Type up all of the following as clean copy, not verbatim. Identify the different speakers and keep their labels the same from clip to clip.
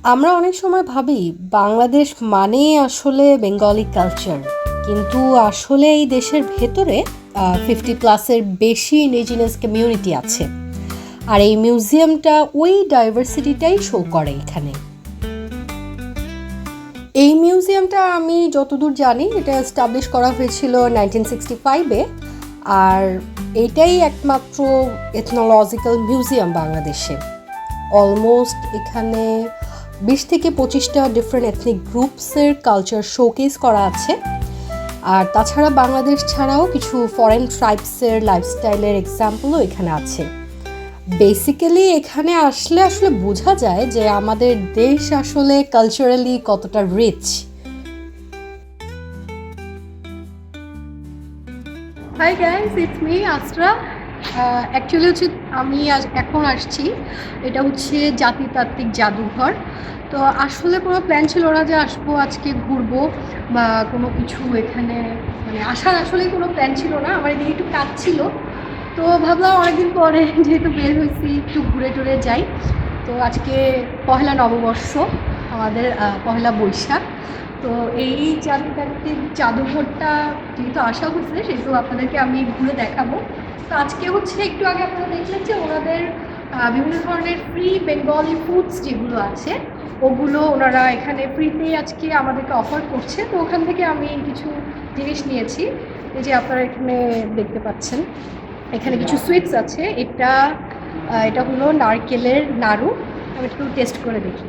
Speaker 1: আমরা অনেক সময় ভাবি বাংলাদেশ মানেই আসলে বেঙ্গলি কালচার, কিন্তু আসলে এই দেশের ভেতরে 50+ বেশি ইন্ডিজিনাস কমিউনিটি আছে। আর এই মিউজিয়ামটা ওই ডাইভার্সিটিটাই শো করে এখানে। এই মিউজিয়ামটা আমি যতদূর জানি এটা এস্টাবলিশ করা হয়েছিল 1965-এ, আর এটাই একমাত্র এথনোলজিক্যাল মিউজিয়াম বাংলাদেশে। অলমোস্ট এখানে 20 থেকে 25টা ডিফারেন্ট এথনিক গ্রুপসের কালচার শোকেস করা আছে। আর তাছাড়া বাংলাদেশ ছাড়াও কিছু ফরেন ট্রাইবসের লাইফস্টাইলের এক্সাম্পলও এখানে আছে। বেসিক্যালি এখানে আসলে বোঝা যায় যে আমাদের দেশ আসলে কালচারালি কতটা rich. Hi guys, it's me Asra. Actually হচ্ছে আমি এখন আসছি, এটা হচ্ছে জাতিতাত্ত্বিক জাদুঘর। তো আসলে কোনো প্ল্যান ছিল না যে আসবো আজকে ঘুরবো বা কোনো কিছু এখানে, মানে আসার আসলে কোনো প্ল্যান ছিল না। আমার এদিকে একটু কাজ ছিল, তো ভাবলাম অনেকদিন পরে যেহেতু বের হয়েছি একটু ঘুরে টুরে যাই। তো আজকে পহেলা নববর্ষ, আমাদের পহেলা বৈশাখ। তো এই জাতিতাত্ত্বিক জাদুঘরটা যেহেতু আসা হচ্ছে সেহেতু আপনাদেরকে আমি ঘুরে দেখাবো। তো আজকে হচ্ছে একটু আগে আপনারা দেখলেন যে ওনাদের বিভিন্ন ধরনের ফ্রি বেঙ্গলি ফুডস যেগুলো আছে ওগুলো ওনারা এখানে ফ্রিতে আজকে আমাদেরকে অফার করছে। তো ওখান থেকে আমি কিছু জিনিস নিয়েছি। এই যে আপনারা এখানে দেখতে পাচ্ছেন, এখানে কিছু সুইটস আছে। এটা হলো নারকেলের নাড়ু। আমি একটু টেস্ট করে দেখি।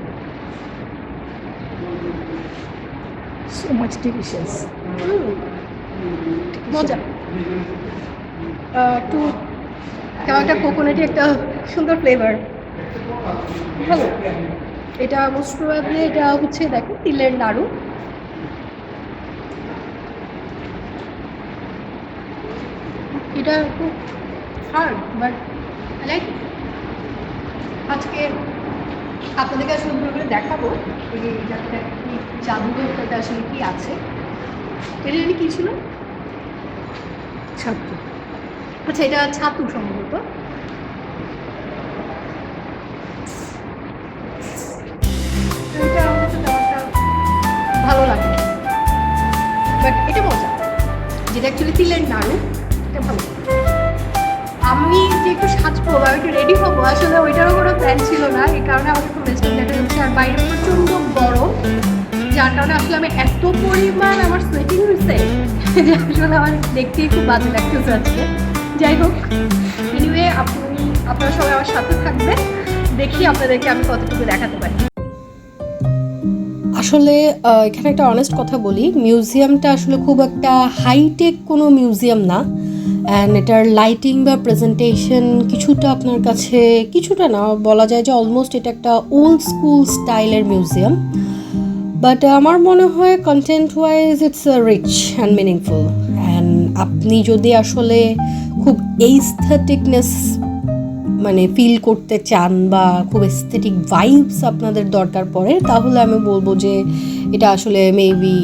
Speaker 1: সো মাচ ডিলিশিয়াস, মজা। একটু কেমন একটা কোকোনাটি, একটা সুন্দর ফ্লেভার, ভালো। এটা মোস্ট প্রবাবলি এটা হচ্ছে দেখো তিলের নাড়ু। এটা খুব হার্ড বাট আই লাইক। আজকে আপনাদেরকে আসলে ঘুরে ঘুরে দেখাবো এই জাদুঘরটাতে আসলে কি আছে। এটা কি ছিল? ছাতু। আচ্ছা, এটা ছাতু সম্ভবত। এটা আমার কাছে ব্যাপারটা ভালো লাগে, বাট এটা মজা। যেটা অ্যাকচুয়ালি তিলের নাড়ু, এটা ভালো। আমি যে একটু সাজবো বা একটু রেডি হবো, আসলে ওইটারও কোনো প্ল্যান ছিল না। এই কারণে আমাকে খুব রেস্টুরেন্ট দেখা যাচ্ছে, আর বাইরে প্রচণ্ড গরম, যার কারণে আসলে আমি এত পরিমাণ আমার সোয়েটিং হয়েছে যে আসলে আমার দেখতেই খুব বাজে লাগতেছে আজকে। যাই হোক, এনিওয়ে আপনারা সবাই আমার সাথে থাকবেন, দেখি আপনাদেরকে আমি কতটুকু দেখাতে পারি। আসলে এখানে একটা অনেস্ট কথা বলি, মিউজিয়ামটা আসলে খুব একটা হাইটেক কোনো মিউজিয়াম না। অ্যান্ড এটার লাইটিং বা প্রেজেন্টেশন কিছুটা আপনার কাছে, কিছুটা না বলা যায় যে অলমোস্ট এটা একটা ওল্ড স্কুল স্টাইলের মিউজিয়াম। বাট আমার মনে হয় content wise it's rich and meaningful. And আপনি যদি আসলে খুব এস্থেটিকনেস মানে ফিল করতে চান বা খুব এস্থেটিক ভাইবস আপনাদের দরকার পড়ে, তাহলে আমি বলবো যে এটা আসলে মেবি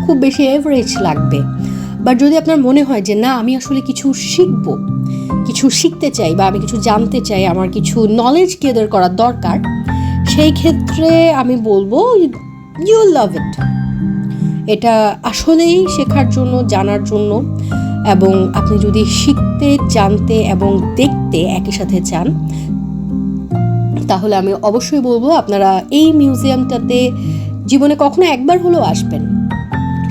Speaker 1: খুব বেশি এভারেজ লাগবে। বাট যদি আপনার মনে হয় যে না, আমি আসলে কিছু শিখবো, কিছু শিখতে চাই বা আমি কিছু জানতে চাই, আমার কিছু নলেজ গেদার করার দরকার, সেই ক্ষেত্রে আমি বলবো ইউ লাভ ইট। এটা আসলেই শেখার জন্য, জানার জন্য। এবং আপনি যদি শিখতে, জানতে এবং দেখতে একই সাথে চান, তাহলে আমি অবশ্যই বলবো আপনারা এই মিউজিয়ামটাতে জীবনে কখনো একবার হলেও আসবেন।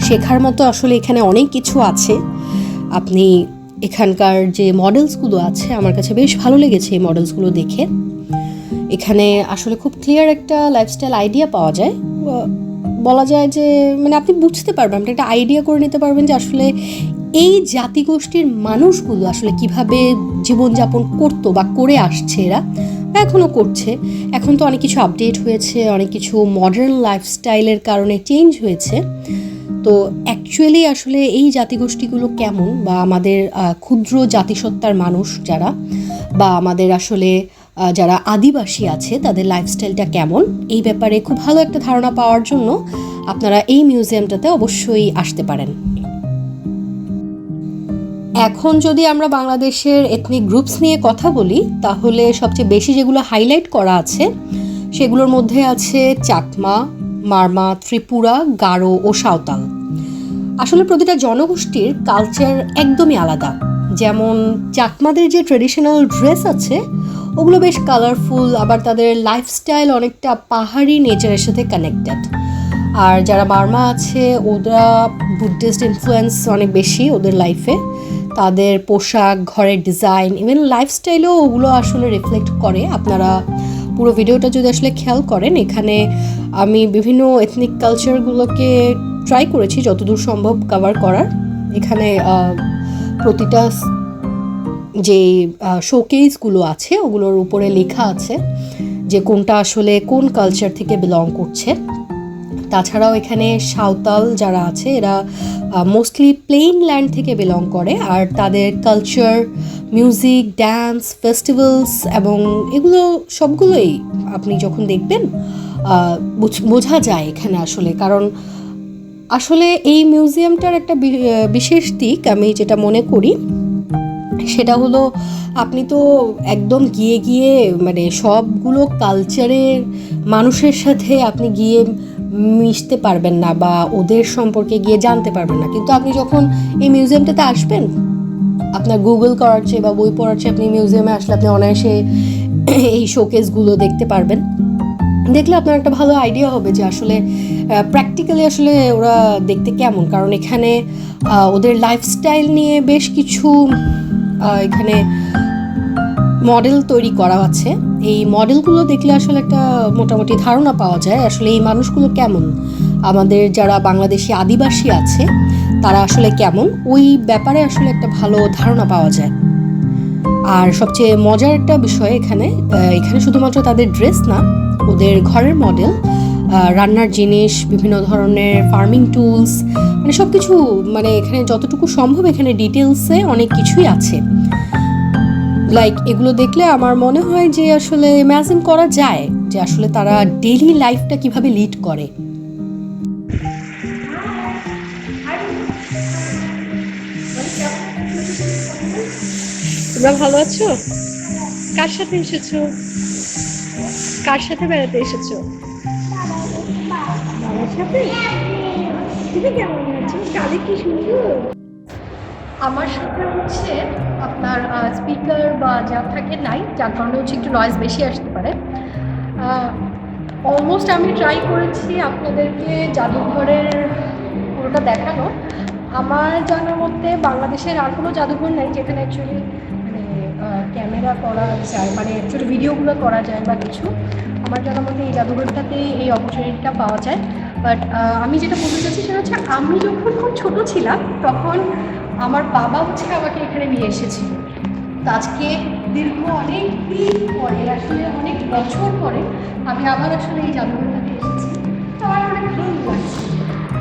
Speaker 1: শেখার মতো আসলে এখানে অনেক কিছু আছে। আপনি এখানকার যে মডেলসগুলো আছে, আমার কাছে বেশ ভালো লেগেছে এই মডেলসগুলো দেখে। এখানে আসলে খুব ক্লিয়ার একটা লাইফস্টাইল আইডিয়া পাওয়া যায়। বলা যায় যে মানে আপনি বুঝতে পারবেন, আপনি একটা আইডিয়া করে নিতে পারবেন যে আসলে এই জাতিগোষ্ঠীর মানুষগুলো আসলে কিভাবে জীবনযাপন করতো বা করে আসছে, এরা এখনও করছে। এখন তো অনেক কিছু আপডেট হয়েছে, অনেক কিছু মডার্ন লাইফস্টাইলের কারণে চেঞ্জ হয়েছে। তো অ্যাকচুয়ালি আসলে এই জাতিগোষ্ঠীগুলো কেমন, বা আমাদের ক্ষুদ্র জাতিসত্তার মানুষ যারা, বা আমাদের আসলে যারা আদিবাসী আছে তাদের লাইফস্টাইলটা কেমন, এই ব্যাপারে খুব ভালো একটা ধারণা পাওয়ার জন্য আপনারা এই মিউজিয়ামটাতে অবশ্যই আসতে পারেন। এখন যদি আমরা বাংলাদেশের এথনিক গ্রুপস নিয়ে কথা বলি, তাহলে সবচেয়ে বেশি যেগুলো হাইলাইট করা আছে সেগুলোর মধ্যে আছে চাকমা, মারমা, ত্রিপুরা, গারো ও সাঁওতাল। আসলে প্রতিটা জনগোষ্ঠীর কালচার একদমই আলাদা। যেমন চাকমাদের যে ট্রেডিশনাল ড্রেস আছে ওগুলো বেশ কালারফুল, আবার তাদের লাইফস্টাইল অনেকটা পাহাড়ি নেচারের সাথে কানেক্টেড। আর যারা মারমা আছে ওরা বুদ্ধিস্ট ইনফ্লুয়েন্স অনেক বেশি ওদের লাইফে। তাদের পোশাক, ঘরের ডিজাইন, ইভেন লাইফস্টাইলও ওগুলো আসলে রিফ্লেক্ট করে। আপনারা পুরো ভিডিওটা যদি আসলে খেয়াল করেন, এখানে আমি বিভিন্ন এথনিক কালচারগুলোকে ট্রাই করেছি যতদূর সম্ভব কভার করার। এখানে প্রতিটা যে শোকেসগুলো আছে ওগুলোর উপরে লেখা আছে যে কোনটা আসলে কোন কালচার থেকে বিলং করছে। তাছাড়াও এখানে সাঁওতাল যারা আছে এরা মোস্টলি প্লেইন ল্যান্ড থেকে বিলং করে, আর তাদের কালচার, মিউজিক, ড্যান্স, ফেস্টিভ্যালস এবং এগুলো সবগুলোই আপনি যখন দেখবেন বোঝা যায় এখানে আসলে। কারণ আসলে এই মিউজিয়ামটার একটা বিশেষ দিক আমি যেটা মনে করি সেটা হলো আপনি তো একদম গিয়ে মানে সবগুলো কালচারের মানুষের সাথে আপনি গিয়ে মিশতে পারবেন না বা ওদের সম্পর্কে গিয়ে জানতে পারবেন না। কিন্তু আপনি যখন এই মিউজিয়ামটাতে আসবেন, আপনার গুগল করার চেয়ে বা বই পড়ার চেয়ে আপনি মিউজিয়ামে আসলে আপনি অনায়াসে এই শোকেসগুলো দেখতে পারবেন। দেখলে আপনার একটা ভালো আইডিয়া হবে যে আসলে প্র্যাকটিক্যালি আসলে ওরা দেখতে কেমন। কারণ এখানে ওদের লাইফস্টাইল নিয়ে বেশ কিছু এখানে মডেল তৈরি করা আছে। এই মডেলগুলো দেখলে আসলে একটা মোটামুটি ধারণা পাওয়া যায় আসলে এই মানুষগুলো কেমন, আমাদের যারা বাংলাদেশি আদিবাসী আছে তারা আসলে কেমন, ওই ব্যাপারে আসলে একটা ভালো ধারণা পাওয়া যায়। আর সবচেয়ে মজার একটা বিষয় এখানে শুধুমাত্র তাদের ড্রেস না, ওদের ঘরের মডেল, রান্নার জিনিস, বিভিন্ন ধরনের ফার্মিং টুলস, মানে সব কিছু, মানে এখানে যতটুকু সম্ভব এখানে ডিটেলসে অনেক কিছুই আছে। লাইক এগুলো দেখলে আমার মনে হয় যে আসলে ইমাজিন করা যায় যে আসলে তারা ডেইলি লাইফটা কিভাবে লিড করে। তোমরা ভালো আছো? কার সাথে এসেছো? কার সাথে বেড়াতে এসেছো? বাবার সাথে? তুমি কেমন আছো? কালে কি সুন্দর। আমার সাথে হচ্ছে আপনার স্পিকার বা যা থাকে নাই, যার কারণে হচ্ছে একটু নয়েজ বেশি আসতে পারে। অলমোস্ট আমি ট্রাই করেছি আপনাদেরকে জাদুঘরের পুরোটা দেখানো। আমার জানার মধ্যে বাংলাদেশের আর কোনো জাদুঘর নেই যেখানে অ্যাকচুয়ালি মানে ক্যামেরা করা যায়, মানে অ্যাকচুয়ালি ভিডিওগুলো করা যায় বা কিছু। আমার জানার মধ্যে এই জাদুঘরটাতে এই অপরচুনিটিটা পাওয়া যায়। বাট আমি যেটা বলতে চাচ্ছি সেটা হচ্ছে আমি যখন খুব ছোটো ছিলাম তখন আমার বাবা হচ্ছে আমাকে এখানে নিয়ে এসেছিল। তো আজকে দীর্ঘ অনেক দিন পরে, আসলে অনেক বছর পরে আমি আবার আসলে এই জাদুঘরটাতে এসেছি। তো আমার অনেক ভালো লাগছে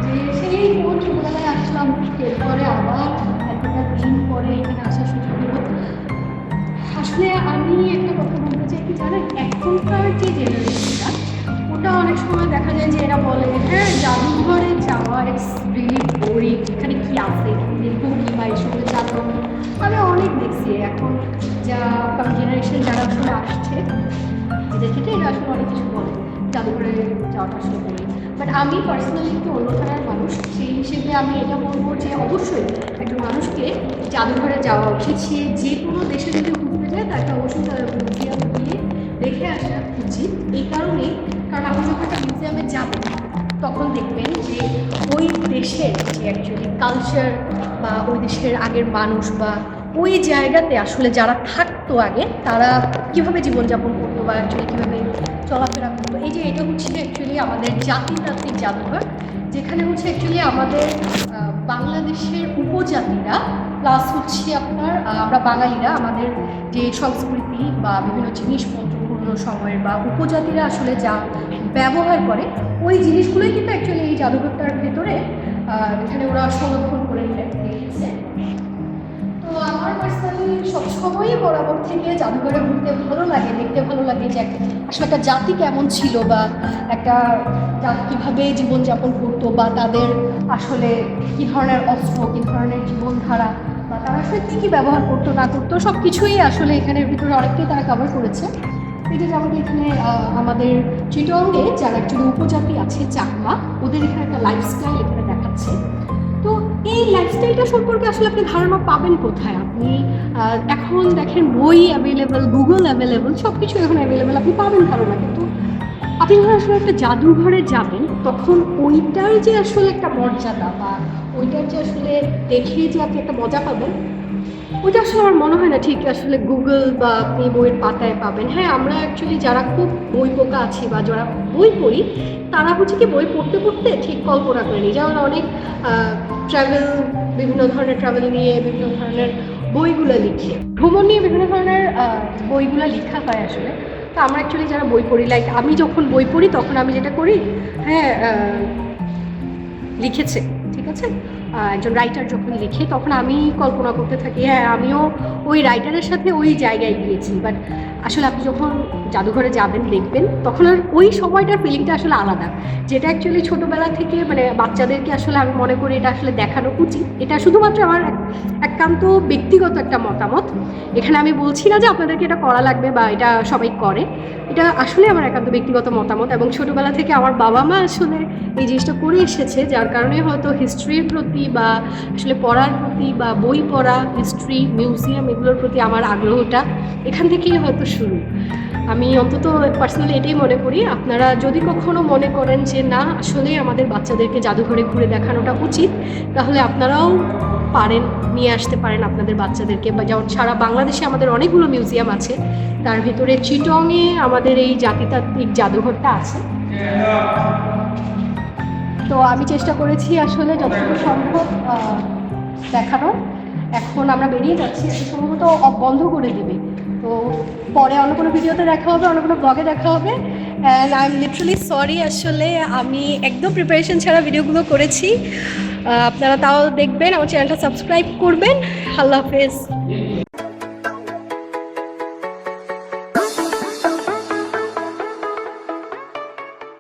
Speaker 1: যে সেই কোন ছোটোবেলায় আসলাম, এরপরে আবার এতটা দিন পরে এখানে আসার সুযোগ হলো। আসলে আমি একটা কথা বলতে চাই কি জানেন, এখনকার যে জেনারেশনটা ওটা অনেক সময় দেখা যায় যে এরা বলে হ্যাঁ জাদুঘরে যাওয়া ইটস রিয়েলি বোরিং, এখানে কি আছে এরকম কি বা এসবের জাদু। আমি অনেক দেখছি এখন যা জেনারেশন যারা আসলে আসছে এদের ক্ষেত্রে এরা আসলে অনেক কিছু বলে জাদুঘরে যাওয়াটা আসলে বলি। বাট আমি পার্সোনালি একটু অন্য ধারার মানুষ, সেই হিসেবে আমি এটা বলবো যে অবশ্যই একজন মানুষকে জাদুঘরে যাওয়া উচিত। সে যে কোনো দেশে যদি ঘুরতে যায় তাকে অবশ্যই তাদের মিউজিয়াম গিয়ে দেখে আসা উচিত। এই কারণেই, কারণ আপনি যখন একটা মিউজিয়ামে যাবেন তখন দেখবেন যে ওই দেশের যে অ্যাকচুয়ালি কালচার বা ওই দেশের আগের মানুষ বা ওই জায়গাতে আসলে যারা থাকতো আগে তারা কীভাবে জীবনযাপন করতো বা অ্যাকচুয়ালি কীভাবে চলাফেরা করতো। এই যে এটা হচ্ছে অ্যাকচুয়ালি আমাদের জাতিতাত্ত্বিক জাদুঘর, যেখানে হচ্ছে অ্যাকচুয়ালি আমাদের বাংলাদেশের উপজাতিরা প্লাস হচ্ছে আপনার আমরা বাঙালিরা আমাদের যে সংস্কৃতি বা বিভিন্ন জিনিসপত্র পুরনো সময়ের বা উপজাতিরা আসলে যা ব্যবহার করে ওই জিনিসগুলোই কিন্তু অ্যাকচুয়ালি এই জাদুঘরটার ভেতরে এখানে ওরা সংরক্ষণ করে রেখেছে। তো আমার পার্সোনালি সবসময়ই বরাবর থেকে জাদুঘরে ঘুরতে ভালো লাগে, দেখতে ভালো লাগে যে আসলে একটা জাতি কেমন ছিল বা একটা জাতি কীভাবে জীবনযাপন করতো বা তাদের আসলে কী ধরনের অস্ত্র, কী ধরনের জীবনধারা বা তারা আসলে কী কী ব্যবহার করতো না করতো সব কিছুই আসলে এখানের ভিতরে অনেকটাই তারা কভার করেছে। এটা যেমন এখানে আমাদের চিটংয়ে যারা অ্যাকচুয়ালি উপজাতি আছে চাকমা, ওদের এখানে একটা লাইফস্টাইল এখানে দেখাচ্ছে। তো এই লাইফস্টাইলটা সম্পর্কে আসলে আপনি ধারণা পাবেন কোথায়? আপনি এখন দেখেন বই অ্যাভেলেবেল, গুগল অ্যাভেলেবেল, সব কিছু এখন অ্যাভেলেবেল, আপনি পাবেন ধারণা। কিন্তু আপনি যখন আসলে একটা জাদুঘরে যাবেন তখন ওইটার যে আসলে একটা মর্যাদা বা ওইটার যে আসলে দেখে যে আপনি একটা মজা পাবেন, ওইটা আসলে আমার মনে হয় না ঠিক আসলে গুগল বা আপনি বইয়ের পাতায় পাবেন। হ্যাঁ, আমরা অ্যাকচুয়ালি যারা খুব বই পোকা আছি বা যারা বই পড়ি, তারা হচ্ছে কি বই পড়তে পড়তে ঠিক কল্পনা করে নিই। যেমন অনেক ট্রাভেল, বিভিন্ন ধরনের ট্রাভেল নিয়ে বিভিন্ন ধরনের বইগুলো লিখে, ভ্রমণ নিয়ে বিভিন্ন ধরনের বইগুলো লেখা হয় আসলে। তো আমরা অ্যাকচুয়ালি যারা বই পড়ি, লাইক আমি যখন বই পড়ি তখন আমি যেটা করি, হ্যাঁ লিখেছে, ঠিক আছে, একজন রাইটার যখন লিখে তখন আমি কল্পনা করতে থাকি, হ্যাঁ আমিও ওই রাইটারের সাথে ওই জায়গায় গিয়েছি। বাট আসলে আপনি যখন জাদুঘরে যাবেন দেখবেন তখন আর ওই সময়টার ফিলিংটা আসলে আলাদা, যেটা অ্যাকচুয়ালি ছোটোবেলা থেকে মানে বাচ্চাদেরকে আসলে আমি মনে করি এটা আসলে দেখানো উচিত। এটা শুধুমাত্র আমার একান্ত ব্যক্তিগত একটা মতামত। এখানে আমি বলছি না যে আপনাদেরকে এটা করা লাগবে বা এটা সবাই করে, এটা আসলে আমার একান্ত ব্যক্তিগত মতামত। এবং ছোটোবেলা থেকে আমার বাবা মা আসলে এই জিনিসটা করে এসেছে, যার কারণে হয়তো হিস্ট্রির প্রতি বা আসলে পড়ার প্রতি বা বই পড়া, হিস্ট্রি, মিউজিয়াম এগুলোর প্রতি আমার আগ্রহটা এখান থেকেই হয়তো শুরু। আমি অন্তত পার্সোনালি এটাই মনে করি, আপনারা যদি কখনো মনে করেন যে না আসলে আমাদের বাচ্চাদেরকে জাদুঘরে ঘুরে দেখানোটা উচিত, তাহলে আপনারাও পারেন, নিয়ে আসতে পারেন আপনাদের বাচ্চাদেরকে। বা যেমন সারা বাংলাদেশে আমাদের অনেকগুলো মিউজিয়াম আছে, তার ভিতরে চিটংয়ে আমাদের এই জাতিতাত্ত্বিক জাদুঘরটা আছে। তো আমি চেষ্টা করেছি আসলে যতটুকু সম্ভব দেখানোর। এখন আমরা বেরিয়ে যাচ্ছি, সম্ভবত বন্ধ করে দেবে। তো পরে অন্য কোনো ভিডিওতে দেখা হবে, অন্য কোনো ব্লগে দেখা হবে। And I am literally sorry, আসলে আমি একদম প্রিপারেশন ছাড়া ভিডিওগুলো করেছি। আপনারা তাও দেখবেন, আমার চ্যানেলটা সাবস্ক্রাইব করবেন। আল্লাহ হাফেজ।